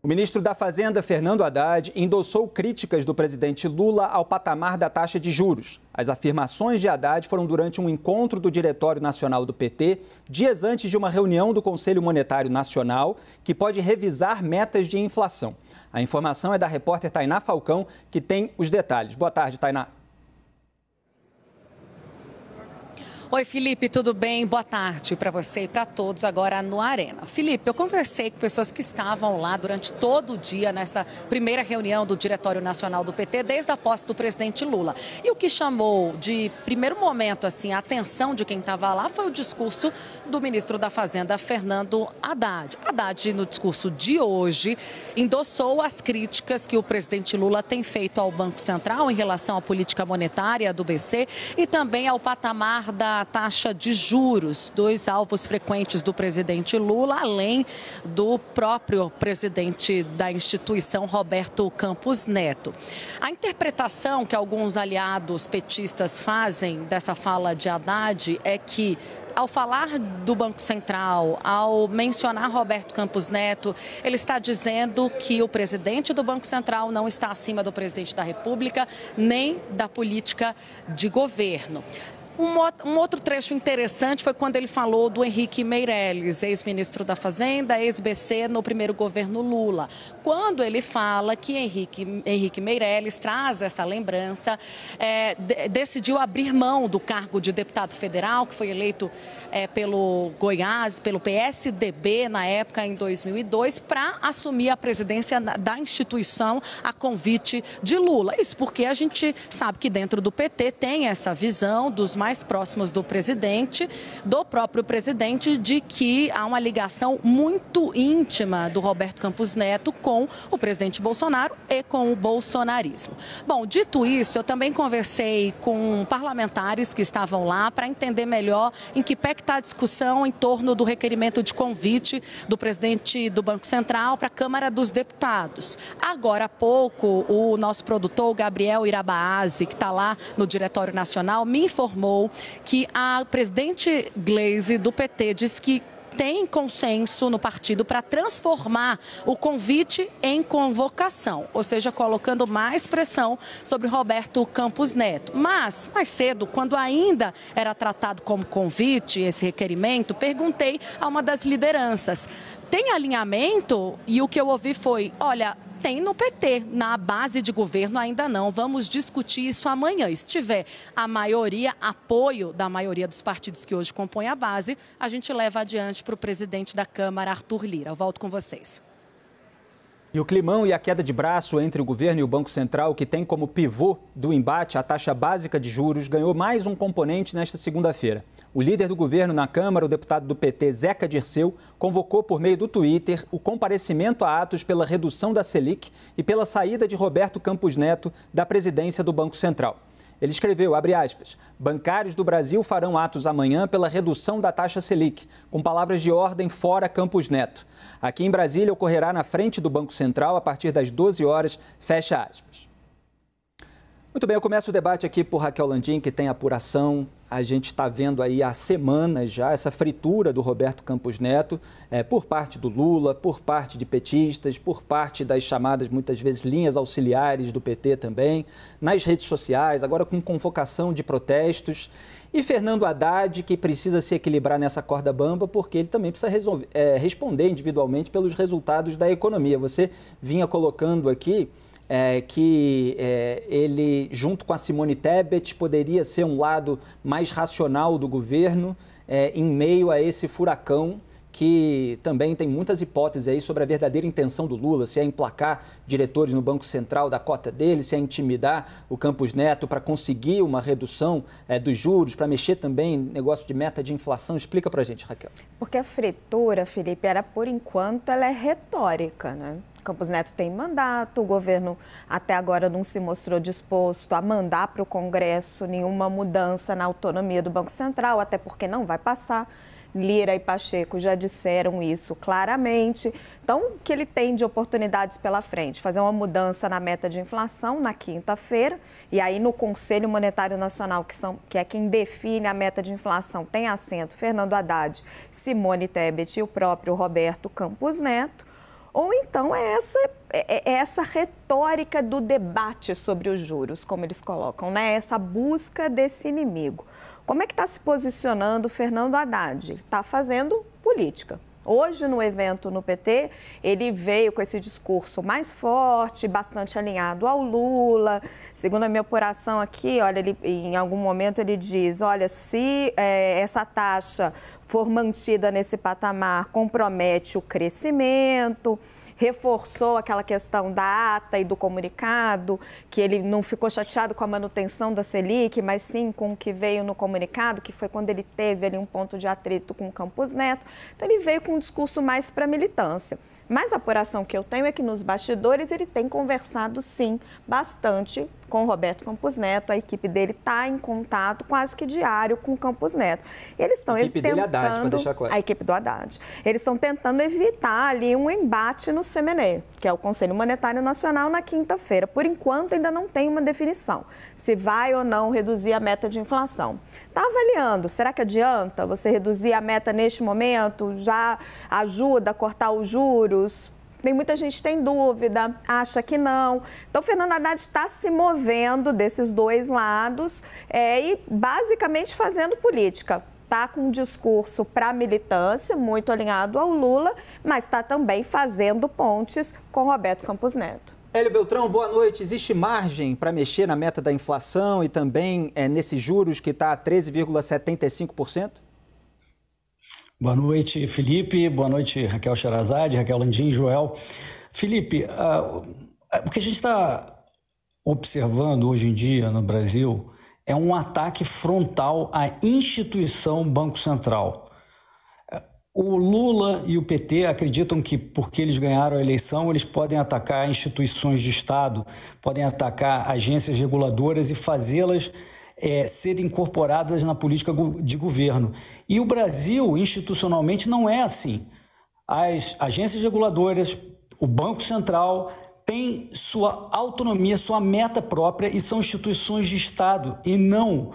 O ministro da Fazenda, Fernando Haddad, endossou críticas do presidente Lula ao patamar da taxa de juros. As afirmações de Haddad foram durante um encontro do Diretório Nacional do PT, dias antes de uma reunião do Conselho Monetário Nacional, que pode revisar metas de inflação. A informação é da repórter Tainá Falcão, que tem os detalhes. Boa tarde, Tainá. Oi, Felipe, tudo bem? Boa tarde para você e para todos agora no Arena. Felipe, eu conversei com pessoas que estavam lá durante todo o dia nessa primeira reunião do Diretório Nacional do PT, desde a posse do presidente Lula. E o que chamou de primeiro momento assim, a atenção de quem estava lá foi o discurso do ministro da Fazenda, Fernando Haddad. Haddad, no discurso de hoje, endossou as críticas que o presidente Lula tem feito ao Banco Central em relação à política monetária do BC e também ao patamar da taxa de juros, dois alvos frequentes do presidente Lula, além do próprio presidente da instituição, Roberto Campos Neto. A interpretação que alguns aliados petistas fazem dessa fala de Haddad é que, ao falar do Banco Central, ao mencionar Roberto Campos Neto, ele está dizendo que o presidente do Banco Central não está acima do presidente da República, nem da política de governo. Um outro trecho interessante foi quando ele falou do Henrique Meirelles, ex-ministro da Fazenda, ex-BC no primeiro governo Lula. Quando ele fala que Henrique Meirelles traz essa lembrança, decidiu abrir mão do cargo de deputado federal, que foi eleito pelo Goiás, pelo PSDB na época, em 2002, para assumir a presidência da instituição a convite de Lula. Isso porque a gente sabe que dentro do PT tem essa visão dos mais próximos do presidente, do próprio presidente, de que há uma ligação muito íntima do Roberto Campos Neto com o presidente Bolsonaro e com o bolsonarismo. Bom, dito isso, eu também conversei com parlamentares que estavam lá para entender melhor em que pé que está a discussão em torno do requerimento de convite do presidente do Banco Central para a Câmara dos Deputados. Agora há pouco, o nosso produtor, Gabriel Irabazi, que está lá no Diretório Nacional, me informou que a presidente Gleisi do PT diz que tem consenso no partido para transformar o convite em convocação, ou seja, colocando mais pressão sobre Roberto Campos Neto. Mas, mais cedo, quando ainda era tratado como convite esse requerimento, perguntei a uma das lideranças: tem alinhamento? E o que eu ouvi foi: olha, tem no PT, na base de governo ainda não. Vamos discutir isso amanhã. Se tiver a maioria, apoio da maioria dos partidos que hoje compõem a base, a gente leva adiante para o presidente da Câmara, Arthur Lira. Eu volto com vocês. E o climão e a queda de braço entre o governo e o Banco Central, que tem como pivô do embate a taxa básica de juros, ganhou mais um componente nesta segunda-feira. O líder do governo na Câmara, o deputado do PT, Zeca Dirceu, convocou por meio do Twitter o comparecimento a atos pela redução da Selic e pela saída de Roberto Campos Neto da presidência do Banco Central. Ele escreveu, abre aspas, bancários do Brasil farão atos amanhã pela redução da taxa Selic, com palavras de ordem fora Campos Neto. Aqui em Brasília ocorrerá na frente do Banco Central a partir das 12 horas, fecha aspas. Muito bem, eu começo o debate aqui por Raquel Landim, que tem apuração. A gente está vendo aí há semanas já essa fritura do Roberto Campos Neto por parte do Lula, por parte de petistas, por parte das chamadas, muitas vezes, linhas auxiliares do PT também, nas redes sociais, agora com convocação de protestos. E Fernando Haddad, que precisa se equilibrar nessa corda bamba, porque ele também precisa responder individualmente pelos resultados da economia. Você vinha colocando aqui que ele, junto com a Simone Tebet, poderia ser um lado mais racional do governo em meio a esse furacão que também tem muitas hipóteses aí sobre a verdadeira intenção do Lula, se é emplacar diretores no Banco Central da cota dele, se é intimidar o Campos Neto para conseguir uma redução dos juros, para mexer também em negócio de meta de inflação. Explica para a gente, Raquel. Porque a fritura, Felipe, por enquanto, ela é retórica, né? Campos Neto tem mandato, o governo até agora não se mostrou disposto a mandar para o Congresso nenhuma mudança na autonomia do Banco Central, até porque não vai passar. Lira e Pacheco já disseram isso claramente. Então, o que ele tem de oportunidades pela frente? Fazer uma mudança na meta de inflação na quinta-feira, e aí no Conselho Monetário Nacional, que é quem define a meta de inflação, tem assento Fernando Haddad, Simone Tebet e o próprio Roberto Campos Neto. ou então é essa retórica do debate sobre os juros, como eles colocam, né? Essa busca desse inimigo. Como é que está se posicionando o Fernando Haddad? Ele está fazendo política. Hoje, no evento no PT, ele veio com esse discurso mais forte, bastante alinhado ao Lula. Segundo a minha apuração aqui, olha, em algum momento ele diz, olha, se essa taxa for mantida nesse patamar, compromete o crescimento. Reforçou aquela questão da ata e do comunicado, que ele não ficou chateado com a manutenção da Selic, mas sim com o que veio no comunicado, que foi quando ele teve ali um ponto de atrito com o Campos Neto. Então, ele veio com um discurso mais para a militância. Mas a apuração que eu tenho é que nos bastidores ele tem conversado, sim, bastante com o Roberto Campos Neto. A equipe dele está em contato quase que diário com o Campos Neto. E eles estão tentando... dele Haddad, para deixar claro. A equipe do Haddad. Eles estão tentando evitar ali um embate no CMNE, que é o Conselho Monetário Nacional, na quinta-feira. Por enquanto, ainda não tem uma definição se vai ou não reduzir a meta de inflação. Está avaliando, será que adianta você reduzir a meta neste momento? Já ajuda a cortar os juros? Tem muita gente que tem dúvida, acha que não. Então, Fernando Haddad está se movendo desses dois lados e basicamente fazendo política. Está com um discurso para a militância, muito alinhado ao Lula, mas está também fazendo pontes com Roberto Campos Neto. Hélio Beltrão, boa noite. Existe margem para mexer na meta da inflação e também nesses juros que está a 13,75%? Boa noite, Felipe. Boa noite, Raquel Sherazade, Raquel Landim, Joel. Felipe, o que a gente está observando hoje em dia no Brasil é um ataque frontal à instituição Banco Central. O Lula e o PT acreditam que, porque eles ganharam a eleição, eles podem atacar instituições de Estado, podem atacar agências reguladoras e fazê-las serem incorporadas na política de governo. E o Brasil, institucionalmente, não é assim. As agências reguladoras, o Banco Central, tem sua autonomia, sua meta própria e são instituições de Estado e não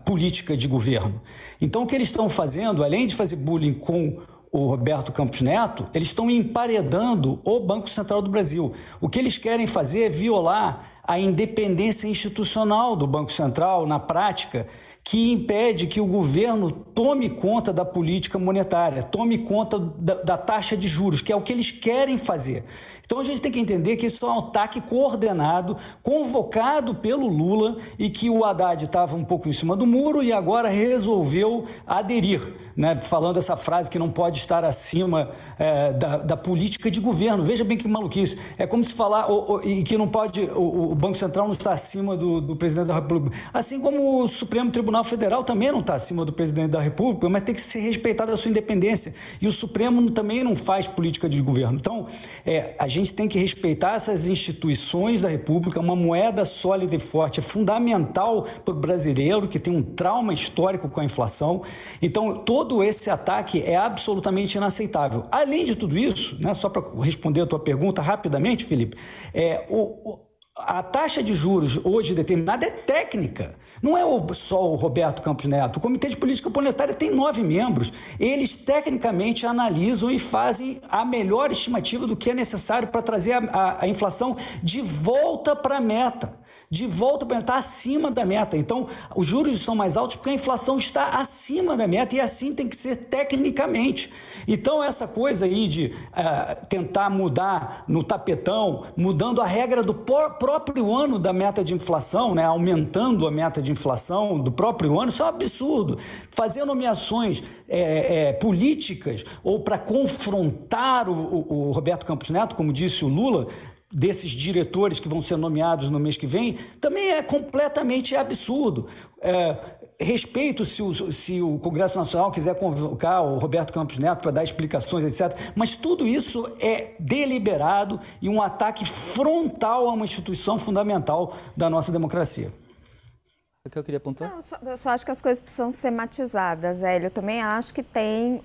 política de governo. Então, o que eles estão fazendo, além de fazer bullying com o Roberto Campos Neto, eles estão emparedando o Banco Central do Brasil. O que eles querem fazer é violar a independência institucional do Banco Central, na prática, que impede que o governo tome conta da política monetária, tome conta da taxa de juros, que é o que eles querem fazer. Então, a gente tem que entender que isso é um ataque coordenado, convocado pelo Lula e que o Haddad estava um pouco em cima do muro e agora resolveu aderir, né? Falando essa frase que não pode estar acima da política de governo. Veja bem que maluquice. É como se falar e que não pode, o Banco Central não está acima do presidente da República. Assim como o Supremo Tribunal Federal também não está acima do presidente da República, mas tem que ser respeitada a sua independência. E o Supremo também não faz política de governo. Então, a gente tem que respeitar essas instituições da República. Uma moeda sólida e forte é fundamental para o brasileiro, que tem um trauma histórico com a inflação. Então, todo esse ataque é absolutamente inaceitável. Além de tudo isso, né, só para responder a tua pergunta rapidamente, Felipe, a taxa de juros hoje determinada é técnica, não é só o Roberto Campos Neto. O Comitê de Política Monetária tem 9 membros. Eles tecnicamente analisam e fazem a melhor estimativa do que é necessário para trazer a inflação de volta para a meta. De volta para estar acima da meta. Então, os juros estão mais altos porque a inflação está acima da meta e assim tem que ser tecnicamente. Então, essa coisa aí de tentar mudar no tapetão, mudando a regra do próprio ano da meta de inflação, né, aumentando a meta de inflação do próprio ano, isso é um absurdo. Fazer nomeações políticas ou para confrontar o Roberto Campos Neto, como disse o Lula, desses diretores que vão ser nomeados no mês que vem, também é completamente absurdo. Respeito se o Congresso Nacional quiser convocar o Roberto Campos Neto para dar explicações, etc. Mas tudo isso é deliberado e um ataque frontal a uma instituição fundamental da nossa democracia. O que eu queria apontar? Não, eu só acho que as coisas precisam ser matizadas, Hélio. Eu também acho que tem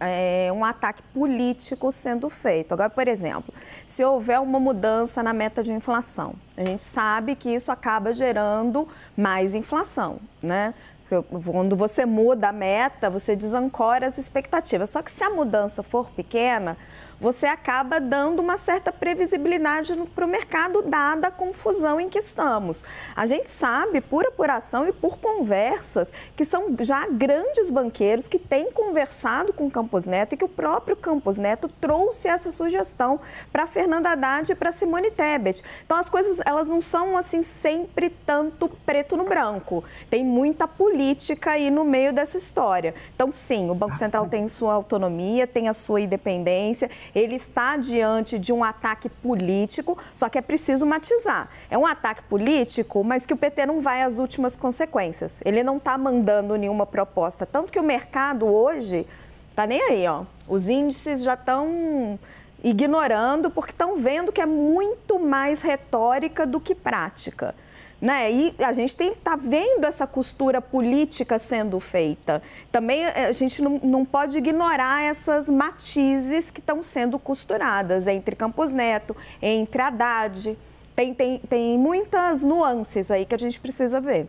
um ataque político sendo feito. Agora, por exemplo, se houver uma mudança na meta de inflação, a gente sabe que isso acaba gerando mais inflação, né? Quando você muda a meta, você desancora as expectativas. Só que se a mudança for pequena, você acaba dando uma certa previsibilidade para o mercado, dada a confusão em que estamos. A gente sabe, por apuração e por conversas, que são já grandes banqueiros que têm conversado com o Campos Neto e que o próprio Campos Neto trouxe essa sugestão para Fernanda Haddad e para Simone Tebet. Então, as coisas, elas não são, assim, sempre tanto preto no branco. Tem muita política aí no meio dessa história. Então, sim, o Banco Central tem sua autonomia, tem a sua independência, ele está diante de um ataque político, só que é preciso matizar. É um ataque político, mas que o PT não vai às últimas consequências. Ele não está mandando nenhuma proposta, tanto que o mercado hoje está nem aí, ó. Os índices já estão ignorando, porque estão vendo que é muito mais retórica do que prática. Né? E a gente está vendo essa costura política sendo feita. Também a gente não pode ignorar essas matizes que estão sendo costuradas entre Campos Neto, entre Haddad. Tem muitas nuances aí que a gente precisa ver.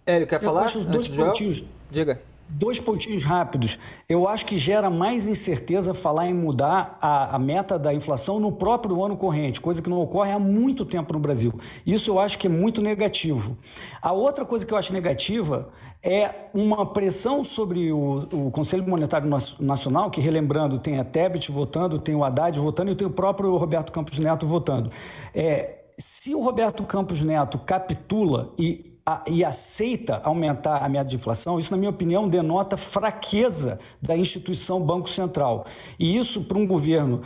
Hélio, quer falar? Eu acho os dois pontinhos. Diga. 2 pontinhos rápidos. Eu acho que gera mais incerteza falar em mudar a meta da inflação no próprio ano corrente, coisa que não ocorre há muito tempo no Brasil. Isso eu acho que é muito negativo. A outra coisa que eu acho negativa é uma pressão sobre o Conselho Monetário Nacional, que, relembrando, tem a Tebet votando, tem o Haddad votando e tem o próprio Roberto Campos Neto votando. Se o Roberto Campos Neto capitula e aceita aumentar a meta de inflação, isso, na minha opinião, denota fraqueza da instituição Banco Central. E isso, para um governo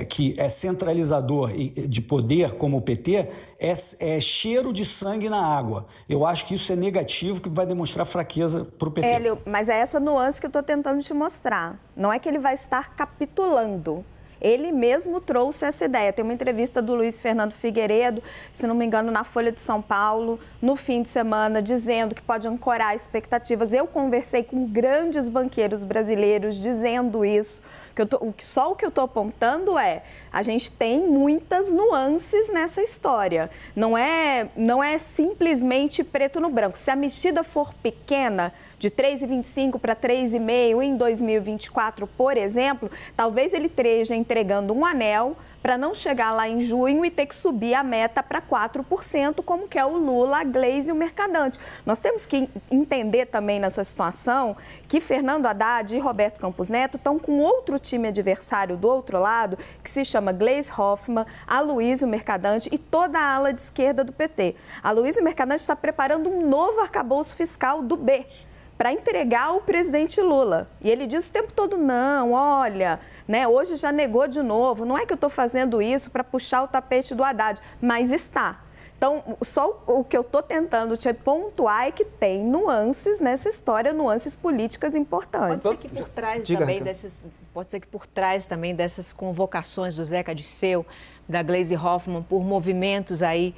que é centralizador de poder, como o PT, é cheiro de sangue na água. Eu acho que isso é negativo, que vai demonstrar fraqueza para o PT. Hélio, mas é essa nuance que eu estou tentando te mostrar. Não é que ele vai estar capitulando. Ele mesmo trouxe essa ideia. Tem uma entrevista do Luiz Fernando Figueiredo, se não me engano, na Folha de São Paulo, no fim de semana, dizendo que pode ancorar expectativas. Eu conversei com grandes banqueiros brasileiros dizendo isso. Só o que eu estou apontando a gente tem muitas nuances nessa história. Não é simplesmente preto no branco. Se a mexida for pequena, de 3,25 para 3,5 em 2024, por exemplo, talvez ele esteja entregando um anel para não chegar lá em junho e ter que subir a meta para 4%, como que é o Lula, a Gleisi e o Mercadante. Nós temos que entender também nessa situação que Fernando Haddad e Roberto Campos Neto estão com outro time adversário do outro lado, que se chama Gleisi Hoffmann, Aloysio Mercadante e toda a ala de esquerda do PT. Aloysio Mercadante está preparando um novo arcabouço fiscal do B para entregar ao presidente Lula. E ele diz o tempo todo, não, olha, né, hoje já negou de novo, não é que eu estou fazendo isso para puxar o tapete do Haddad, mas está. Então, só o que eu estou tentando te pontuar é que tem nuances nessa história, nuances políticas importantes. Pode ser que por trás também dessas convocações do Zeca Dirceu, da Gleisi Hoffmann, por movimentos aí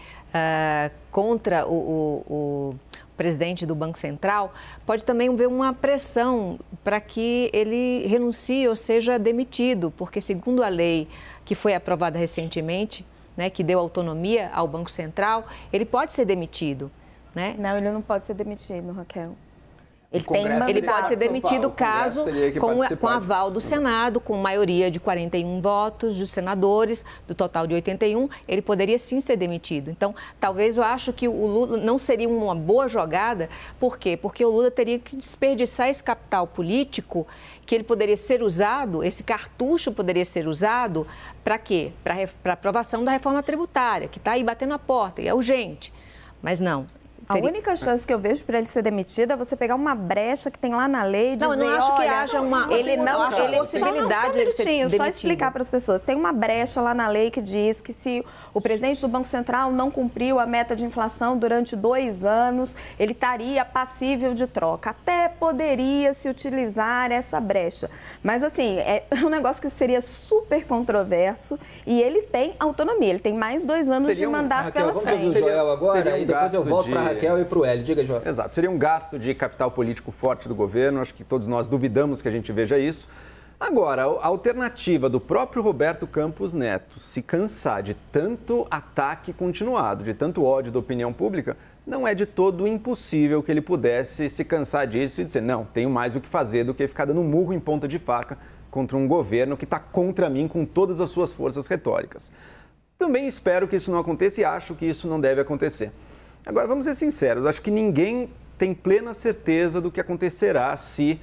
contra o presidente do Banco Central, pode também haver uma pressão para que ele renuncie ou seja demitido, porque segundo a lei que foi aprovada recentemente, né, que deu autonomia ao Banco Central, ele pode ser demitido, né? Não, ele não pode ser demitido, Raquel. Ele pode ser demitido caso com aval do Senado, com maioria de 41 votos dos senadores, do total de 81, ele poderia sim ser demitido. Então, talvez eu acho que o Lula não seria uma boa jogada. Por quê? Porque o Lula teria que desperdiçar esse capital político que ele poderia ser usado, esse cartucho poderia ser usado para quê? Para aprovação da reforma tributária, que está aí batendo a porta e é urgente. Mas não. A única chance que eu vejo para ele ser demitido é você pegar uma brecha que tem lá na lei e dizer, eu não acho que haja uma possibilidade de ser demitido. Só explicar para as pessoas. Tem uma brecha lá na lei que diz que se o presidente do Banco Central não cumpriu a meta de inflação durante 2 anos, ele estaria passível de troca. Até poderia se utilizar essa brecha. Mas, assim, é um negócio que seria super controverso e ele tem autonomia. Ele tem mais 2 anos de mandato pela frente. Vamos ouvir o Joel agora e depois eu volto para Raquel e para o Hélio. Diga, João. Exato. Seria um gasto de capital político forte do governo. Acho que todos nós duvidamos que a gente veja isso. Agora, a alternativa do próprio Roberto Campos Neto se cansar de tanto ataque continuado, de tanto ódio da opinião pública, não é de todo impossível que ele pudesse se cansar disso e dizer, não, tenho mais o que fazer do que ficar dando murro em ponta de faca contra um governo que está contra mim com todas as suas forças retóricas. Também espero que isso não aconteça e acho que isso não deve acontecer. Agora, vamos ser sinceros, acho que ninguém tem plena certeza do que acontecerá se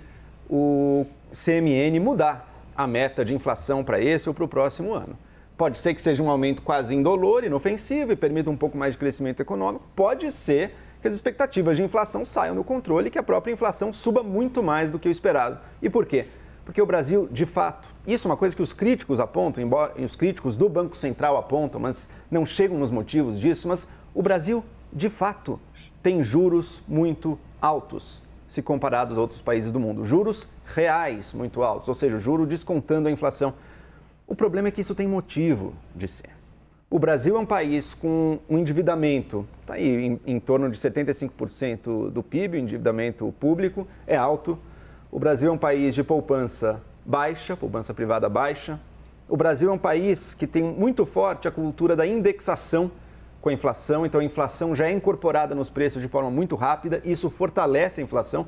o CMN mudar a meta de inflação para esse ou para o próximo ano. Pode ser que seja um aumento quase indolor, inofensivo e permita um pouco mais de crescimento econômico. Pode ser que as expectativas de inflação saiam do controle e que a própria inflação suba muito mais do que o esperado. E por quê? Porque o Brasil, de fato, isso é uma coisa que os críticos apontam, embora os críticos do Banco Central apontam, mas não chegam nos motivos disso, mas o Brasil, de fato, tem juros muito altos, se comparados a outros países do mundo. Juros reais muito altos, ou seja, o juro descontando a inflação. O problema é que isso tem motivo de ser. O Brasil é um país com um endividamento, está aí em torno de 75% do PIB, o endividamento público é alto. O Brasil é um país de poupança baixa, poupança privada baixa. O Brasil é um país que tem muito forte a cultura da indexação com a inflação, então a inflação já é incorporada nos preços de forma muito rápida, e isso fortalece a inflação.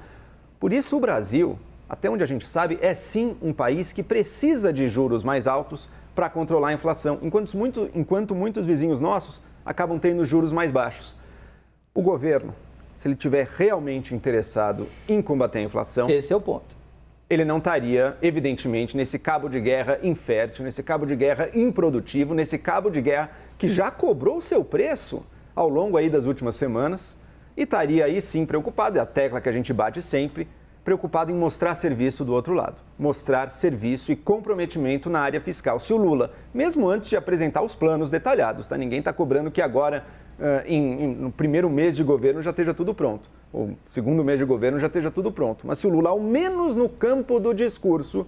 Por isso o Brasil, até onde a gente sabe, é sim um país que precisa de juros mais altos para controlar a inflação, enquanto muitos vizinhos nossos acabam tendo juros mais baixos. O governo, se ele estiver realmente interessado em combater a inflação... Esse é o ponto. Ele não estaria, evidentemente, nesse cabo de guerra infértil, nesse cabo de guerra improdutivo, nesse cabo de guerra que já cobrou o seu preço ao longo aí das últimas semanas e estaria aí sim preocupado, é a tecla que a gente bate sempre, preocupado em mostrar serviço do outro lado, mostrar serviço e comprometimento na área fiscal. Se o Lula, mesmo antes de apresentar os planos detalhados, tá? Ninguém está cobrando que agora, no primeiro mês de governo, já esteja tudo pronto, ou segundo mês de governo já esteja tudo pronto. Mas se o Lula, ao menos no campo do discurso,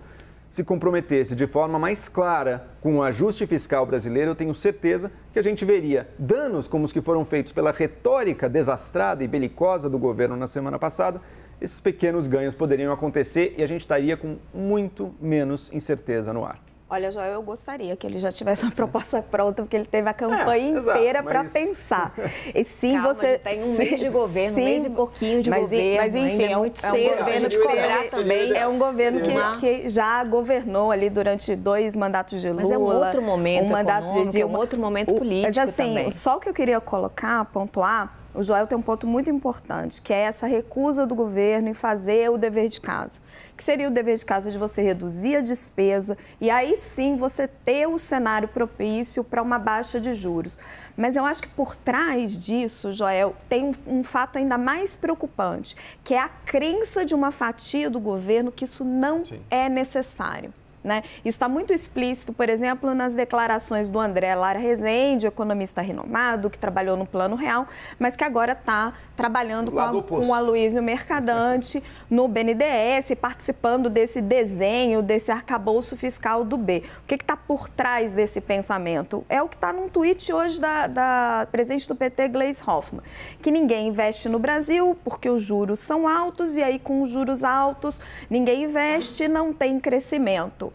se comprometesse de forma mais clara com o ajuste fiscal brasileiro, eu tenho certeza que a gente veria danos como os que foram feitos pela retórica desastrada e belicosa do governo na semana passada. Esses pequenos ganhos poderiam acontecer e a gente estaria com muito menos incerteza no ar. Olha, Joel, eu gostaria que ele já tivesse uma proposta pronta, porque ele teve a campanha inteira para pensar. E sim, calma, você tem um mês de governo, um mês e pouquinho de governo. Mas enfim, é muito cedo. Um governo de cobrar também. É um governo que já governou ali durante 2 mandatos de Lula. Mas é um outro momento mandato de Dilma, é um outro momento político. Mas assim, também. Só o que eu queria colocar, pontuar, o Joel tem um ponto muito importante, que é essa recusa do governo em fazer o dever de casa. Que seria o dever de casa de você reduzir a despesa e aí sim você ter o cenário propício para uma baixa de juros. Mas eu acho que por trás disso, Joel, tem um fato ainda mais preocupante, que é a crença de uma fatia do governo que isso não é necessário. Né? Isso está muito explícito, por exemplo, nas declarações do André Lara Rezende, economista renomado, que trabalhou no Plano Real, mas que agora está trabalhando com o Aloysio Mercadante no BNDES, participando desse desenho, desse arcabouço fiscal do B. O que está por trás desse pensamento? É o que está num tweet hoje da presidente do PT, Gleisi Hoffmann, que ninguém investe no Brasil porque os juros são altos e aí com os juros altos ninguém investe, não tem crescimento,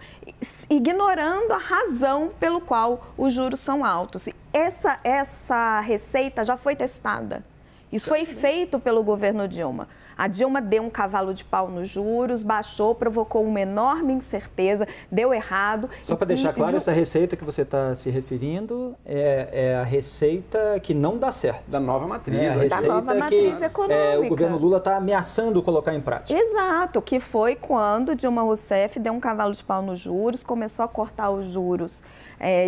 ignorando a razão pelo qual os juros são altos. Essa receita já foi testada. Isso foi feito pelo governo Dilma. A Dilma deu um cavalo de pau nos juros, baixou, provocou uma enorme incerteza, deu errado. Só para deixar claro, essa receita que você está se referindo é a receita que não dá certo. Da nova matriz. É a receita da nova matriz econômica. O governo Lula está ameaçando colocar em prática. Exato, que foi quando Dilma Rousseff deu um cavalo de pau nos juros, começou a cortar os juros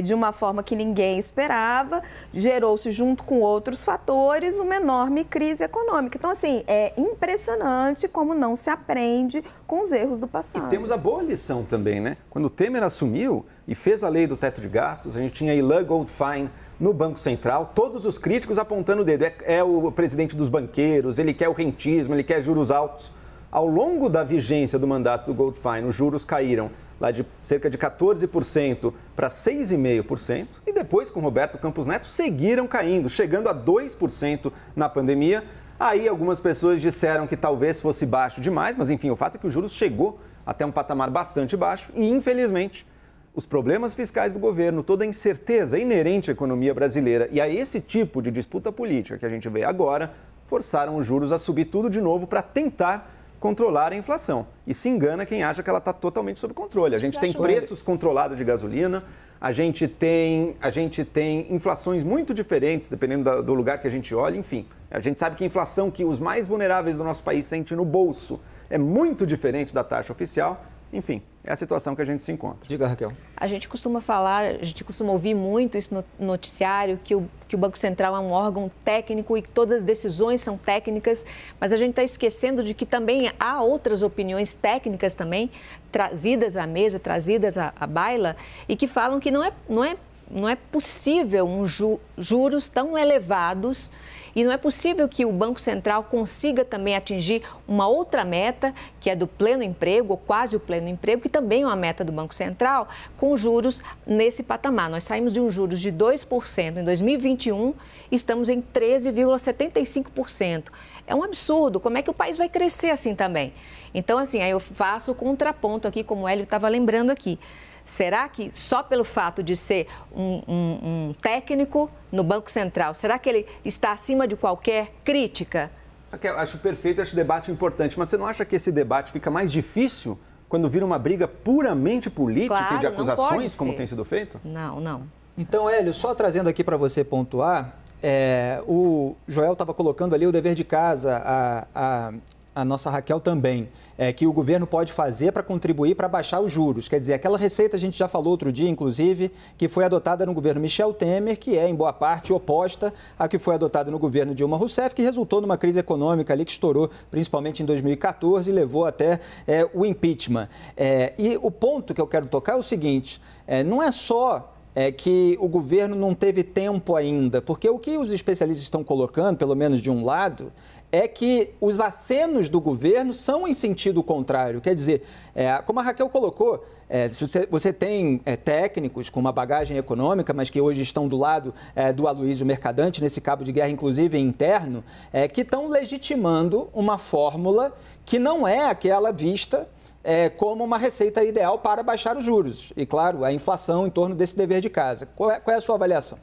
de uma forma que ninguém esperava, gerou-se junto com outros fatores uma enorme crise econômica. Então, assim, é impressionante como não se aprende com os erros do passado. E temos a boa lição também, né? Quando o Temer assumiu e fez a lei do teto de gastos, a gente tinha Ilan Goldfein no Banco Central, todos os críticos apontando o dedo. É o presidente dos banqueiros, ele quer o rentismo, ele quer juros altos. Ao longo da vigência do mandato do Goldfein, os juros caíram lá de cerca de 14% para 6,5%, e depois, com Roberto Campos Neto, seguiram caindo, chegando a 2% na pandemia. Aí algumas pessoas disseram que talvez fosse baixo demais, mas enfim, o fato é que o juros chegou até um patamar bastante baixo e, infelizmente, os problemas fiscais do governo, toda a incerteza inerente à economia brasileira e a esse tipo de disputa política que a gente vê agora, forçaram os juros a subir tudo de novo para tentar controlar a inflação. E se engana quem acha que ela está totalmente sob controle. A gente tem preços controlados de gasolina, a gente tem inflações muito diferentes, dependendo do lugar que a gente olha, enfim. A gente sabe que a inflação que os mais vulneráveis do nosso país sentem no bolso é muito diferente da taxa oficial. Enfim, é a situação que a gente se encontra. Diga, Raquel. A gente costuma ouvir muito isso no noticiário, que o Banco Central é um órgão técnico e que todas as decisões são técnicas, mas a gente está esquecendo de que também há outras opiniões técnicas também trazidas à mesa, trazidas à baila, e que falam que não é possível juros tão elevados. E não é possível que o Banco Central consiga também atingir uma outra meta, que é do pleno emprego, ou quase o pleno emprego, que também é uma meta do Banco Central, com juros nesse patamar. Nós saímos de um juros de 2% em 2021 e estamos em 13,75%. É um absurdo. Como é que o país vai crescer assim também? Então, assim, aí eu faço o contraponto aqui, como o Hélio estava lembrando aqui. Será que só pelo fato de ser um técnico no Banco Central, será que ele está acima de qualquer crítica? Acho perfeito, acho o debate importante, mas você não acha que esse debate fica mais difícil quando vira uma briga puramente política, claro, e de acusações, como tem sido feito? Não. Então, Hélio, só trazendo aqui para você pontuar, o Joel estava colocando ali o dever de casa, a nossa Raquel também, que o governo pode fazer para contribuir para baixar os juros. Quer dizer, aquela receita a gente já falou outro dia, inclusive, que foi adotada no governo Michel Temer, que é, em boa parte, oposta à que foi adotada no governo Dilma Rousseff, que resultou numa crise econômica ali que estourou principalmente em 2014 e levou até o impeachment. E o ponto que eu quero tocar é o seguinte, não é só que o governo não teve tempo ainda, porque o que os especialistas estão colocando, pelo menos de um lado, é que os acenos do governo são em sentido contrário. Quer dizer, como a Raquel colocou, você tem técnicos com uma bagagem econômica, mas que hoje estão do lado do Aloysio Mercadante, nesse cabo de guerra, inclusive interno, que estão legitimando uma fórmula que não é aquela vista como uma receita ideal para baixar os juros. E, claro, a inflação em torno desse dever de casa. Qual é a sua avaliação?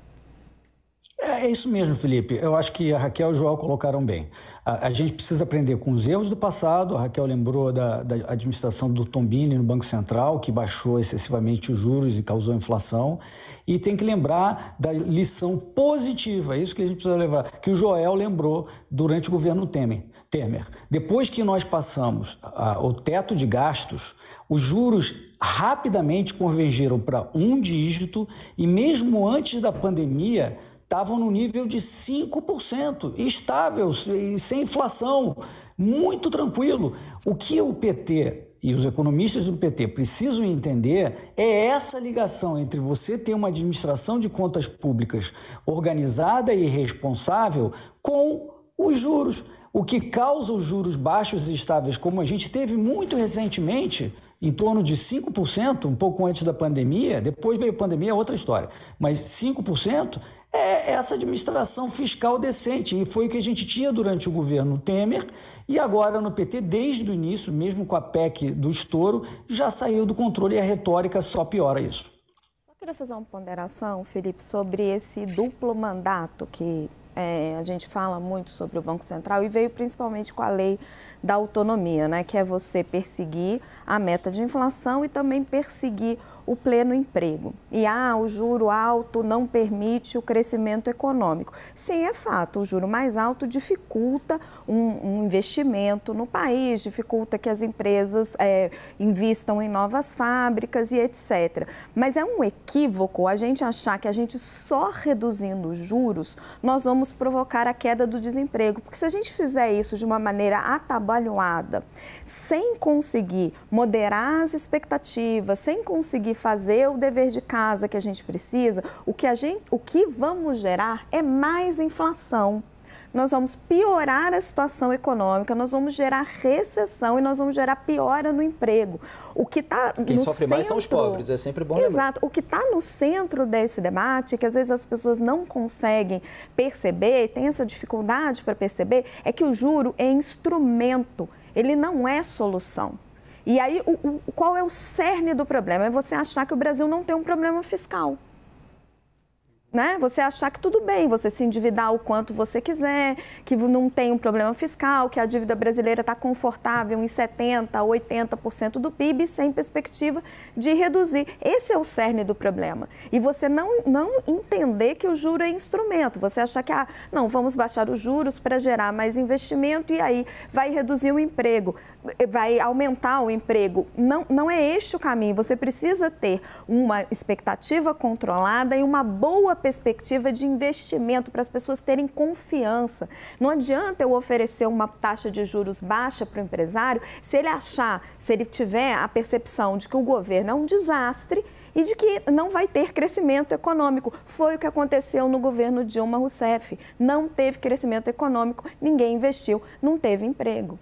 É isso mesmo, Felipe. Eu acho que a Raquel e o Joel colocaram bem. A gente precisa aprender com os erros do passado. A Raquel lembrou da administração do Tombini no Banco Central, que baixou excessivamente os juros e causou inflação. E tem que lembrar da lição positiva, é isso que a gente precisa lembrar, que o Joel lembrou durante o governo Temer. Depois que nós passamos o teto de gastos, os juros rapidamente convergiram para um dígito e mesmo antes da pandemia estavam no nível de 5%, estável, sem inflação, muito tranquilo. O que o PT e os economistas do PT precisam entender é essa ligação entre você ter uma administração de contas públicas organizada e responsável com os juros. O que causa os juros baixos e estáveis, como a gente teve muito recentemente, em torno de 5%, um pouco antes da pandemia, depois veio a pandemia, é outra história, mas 5% é essa administração fiscal decente, e foi o que a gente tinha durante o governo Temer, e agora no PT, desde o início, mesmo com a PEC do estouro, já saiu do controle e a retórica só piora isso. Só queria fazer uma ponderação, Felipe, sobre esse duplo mandato que a gente fala muito sobre o Banco Central e veio principalmente com a lei da autonomia, né? Que é você perseguir a meta de inflação e também perseguir o pleno emprego. E o juro alto não permite o crescimento econômico. Sim, é fato, o juro mais alto dificulta um investimento no país, dificulta que as empresas invistam em novas fábricas e etc. Mas é um equívoco a gente achar que a gente só reduzindo os juros, nós vamos provocar a queda do desemprego. Porque se a gente fizer isso de uma maneira atabalhoada, sem conseguir moderar as expectativas, sem conseguir fazer o dever de casa que a gente precisa, o que vamos gerar é mais inflação. Nós vamos piorar a situação econômica, nós vamos gerar recessão e nós vamos gerar piora no emprego. Quem sofre mais são os pobres, é sempre bom lembrar. Exato. O que está no centro desse debate, que às vezes as pessoas não conseguem perceber, tem essa dificuldade para perceber, é que o juro é instrumento, ele não é solução. E aí, qual é o cerne do problema? É você achar que o Brasil não tem um problema fiscal. né? Você achar que tudo bem, você se endividar o quanto você quiser, que não tem um problema fiscal, que a dívida brasileira está confortável em 70%, 80% do PIB, sem perspectiva de reduzir. Esse é o cerne do problema. E você não entender que o juro é instrumento, você achar que, não, vamos baixar os juros para gerar mais investimento e aí vai reduzir o emprego, vai aumentar o emprego. Não é este o caminho, você precisa ter uma expectativa controlada e uma boa perspectiva de investimento para as pessoas terem confiança. Não adianta eu oferecer uma taxa de juros baixa para o empresário se ele tiver a percepção de que o governo é um desastre e de que não vai ter crescimento econômico. Foi o que aconteceu no governo Dilma Rousseff. Não teve crescimento econômico, ninguém investiu, não teve emprego.